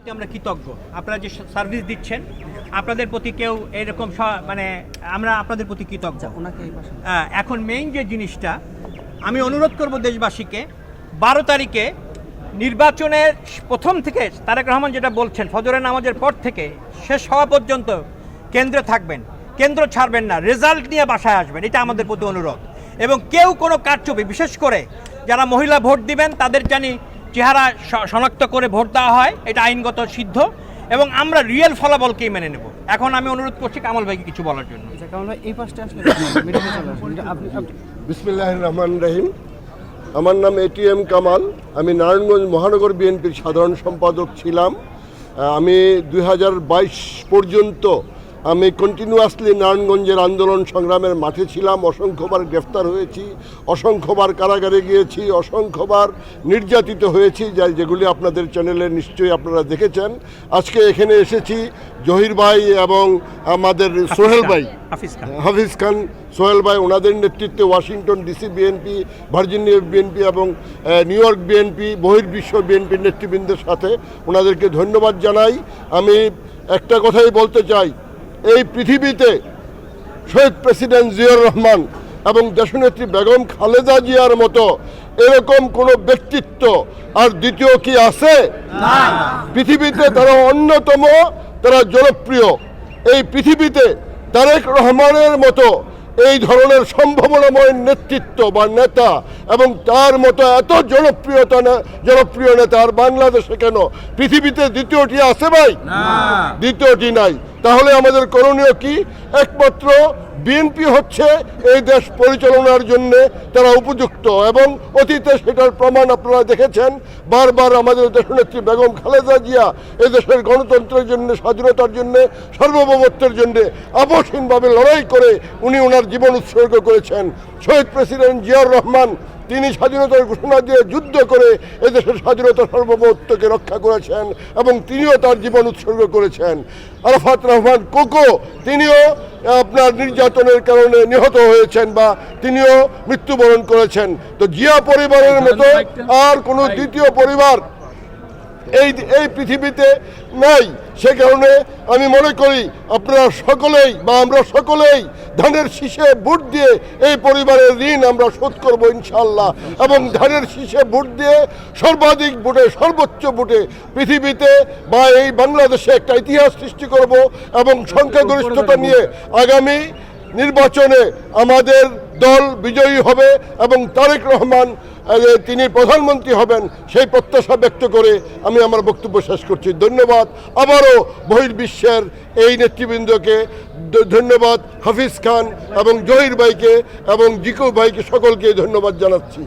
প্রতি আমরা কৃতজ্ঞ। আপনারা যে সার্ভিস দিচ্ছেন, আপনাদের প্রতি কেউ এরকম মানে আমরা আপনাদের প্রতি কৃতজ্ঞ। এখন মেইন যে জিনিসটা আমি অনুরোধ করব দেশবাসীকে, 12 তারিখে নির্বাচনের প্রথম থেকে তারেক রহমান যেটা বলছেন, ফজরের নামাজের পর থেকে শেষ হওয়া পর্যন্ত কেন্দ্রে থাকবেন, কেন্দ্র ছাড়বেন না, রেজাল্ট নিয়ে বাসায় আসবেন, এটা আমাদের প্রতি অনুরোধ। এবং কেউ কোনো কারচুপি, বিশেষ করে যারা মহিলা ভোট দিবেন তাদের জানি চেহারা শনাক্ত করে ভোট দেওয়া হয়, এটা আইনগত সিদ্ধ, এবং আমরা রিয়েল ফলাফলকেই মেনে নেব। এখন আমি অনুরোধ করছি কামাল ভাইকে কিছু বলার জন্য। বিসমিল্লাহির রহমানির রহিম। আমার নাম এটিএম কামাল। আমি নারায়ণগঞ্জ মহানগর বিএনপির সাধারণ সম্পাদক ছিলাম। আমি 2022 পর্যন্ত আমি কন্টিনিউয়াসলি নারায়ণগঞ্জের আন্দোলন সংগ্রামের মাঠে ছিলাম। অসংখ্যবার গ্রেফতার হয়েছি, অসংখ্যবার কারাগারে গিয়েছি, অসংখ্যবার নির্যাতিত হয়েছি, যেগুলি আপনাদের চ্যানেলে নিশ্চয়ই আপনারা দেখেছেন। আজকে এখানে এসেছি জহির ভাই এবং আমাদের সোহেল ভাই, হাফিজ খান সোহেল ভাই, ওনাদের নেতৃত্বে Washington DC BNP, Virginia BNP এবং নিউ ইয়র্ক বিএনপি, বহির্বিশ্ব বিএনপির নেতৃবৃন্দের সাথে ওনাদেরকে ধন্যবাদ জানাই। আমি একটা কথাই বলতে চাই, এই পৃথিবীতে শহীদ প্রেসিডেন্ট জিয়াউর রহমান এবং দেশনেত্রী বেগম খালেদা জিয়ার মতো এরকম কোনো ব্যক্তিত্ব আর দ্বিতীয় কি আছে? পৃথিবীতে তারা অন্যতম, তারা জনপ্রিয়। এই পৃথিবীতে তারেক রহমানের মতো এই ধরনের সম্ভাবনাময় নেতৃত্ব বা নেতা এবং তার মতো এত জনপ্রিয় নেতা আর বাংলাদেশে কেন, পৃথিবীতে দ্বিতীয়টি আছে ভাই? দ্বিতীয়টি নাই। তাহলে আমাদের করণীয় কি? একমাত্র বিএনপি হচ্ছে এই দেশ পরিচালনার জন্য তারা উপযুক্ত, এবং অতীতে সেটার প্রমাণ আপনারা দেখেছেন। বারবার আমাদের দেশনেত্রী বেগম খালেদা জিয়া এই দেশের গণতন্ত্রের জন্য, স্বাধীনতার জন্য, সার্বভৌমত্বের জন্য আপসহীনভাবে লড়াই করে উনি ওনার জীবন উৎসর্গ করেছেন। শহীদ প্রেসিডেন্ট জিয়াউর রহমান তিনি স্বাধীনতার ঘোষণা দিয়ে যুদ্ধ করে এদেশের স্বাধীনতা সার্বভৌমত্বকে রক্ষা করেছেন এবং তিনিও তার জীবন উৎসর্গ করেছেন। আরাফাত রহমান কোকো তিনিও আপনার নির্যাতনের কারণে নিহত হয়েছেন বা তিনিও মৃত্যুবরণ করেছেন। তো জিয়া পরিবারের মতো আর কোনো দ্বিতীয় পরিবার এই পৃথিবীতে নাই। সে কারণে আমি মনে করি আপনারা সকলেই বা আমরা সকলেই ধানের শীষে ভোট দিয়ে এই পরিবারের ঋণ আমরা শোধ করব ইনশাআল্লাহ, এবং ধানের শীষে ভোট দিয়ে সর্বাধিক ভোটে, সর্বোচ্চ ভোটে পৃথিবীতে বা এই বাংলাদেশে একটা ইতিহাস সৃষ্টি করব, এবং সংখ্যাগরিষ্ঠতা নিয়ে আগামী নির্বাচনে আমাদের দল বিজয়ী হবে এবং তারেক রহমান তিনি প্রধানমন্ত্রী হবেন, সেই প্রত্যাশা ব্যক্ত করে আমি আমার বক্তব্য শেষ করছি। ধন্যবাদ আবারও বহির্বিশ্বের এই নেতৃবৃন্দকে, ধন্যবাদ হাফিজ খান এবং জহির ভাইকে এবং জিকু ভাইকে, সকলকে ধন্যবাদ জানাচ্ছি।